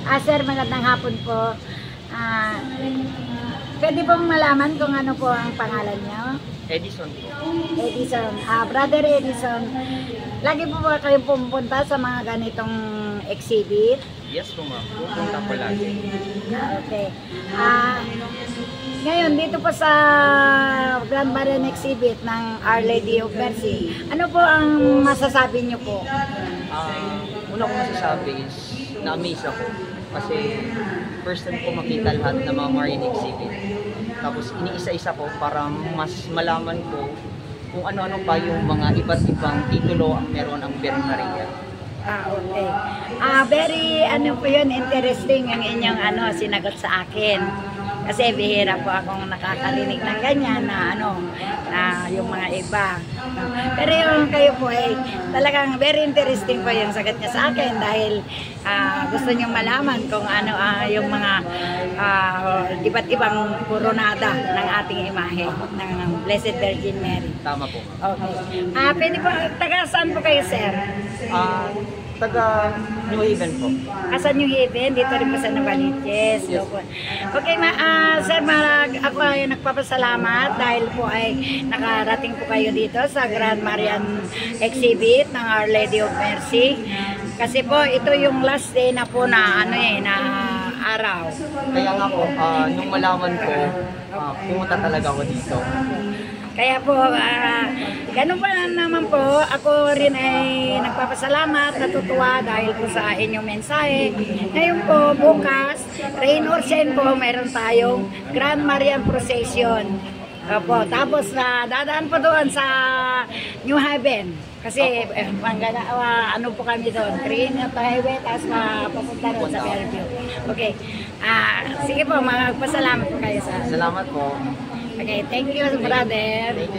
Sir, magandang hapon po. Pwede pong malaman kung ano po ang pangalan niyo? Edison po. Edison. Brother Edison, lagi po ba kayong pumunta sa mga ganitong exhibit? Yes po ma'am. Pupunta po lagi. Okay. Ngayon, dito po sa Grand Marian Exhibit ng Our Lady of Mercy, ano po ang masasabi niyo po? Una ko masasabi is na-amaze ako. Kasi first time ko makita lahat ng mga Marian exhibit. Tapos iniisa-isa ko para mas malaman ko kung ano-ano pa yung mga iba't ibang titulo ang meron ang Virgin Maria. Okay. Very, po yun, interesting yung inyong sinagot sa akin. Kasi bihira po akong nakakarinig ng ganyan na na yung mga iba. Pero yung kayo po ay talagang very interesting po yung sagot niya sa akin dahil gusto niyong malaman kung ano yung mga iba't ibang koronada ng ating imahe ng Blessed Virgin Mary. Tama po. Okay. Pwede po, taga saan po kayo, sir? Taga New Haven po. Sa New Haven, dito rin po sa Novaliches. Yes. Okay, sir, ako ay nagpapasalamat dahil po ay nakarating po kayo dito sa Grand Marian Exhibit ng Our Lady of Mercy. Kasi po, ito yung last day na po na na araw. Kaya nga po, nung malaman ko, pumunta talaga ako dito. Kaya po, ganun pa naman po, ako rin ay nagpapasalamat, natutuwa dahil po sa inyong mensahe. Ngayon po, bukas, rain or shine po, meron tayong Grand Marian Procession. Opo, tapos dadaan po doon sa New Haven. Kasi ano po kami doon, train at highway, tapos papunta doon sa Fairview. Okay, sige po, magpasalamat po kayo sa... Salamat po. Okay, thank you, brother.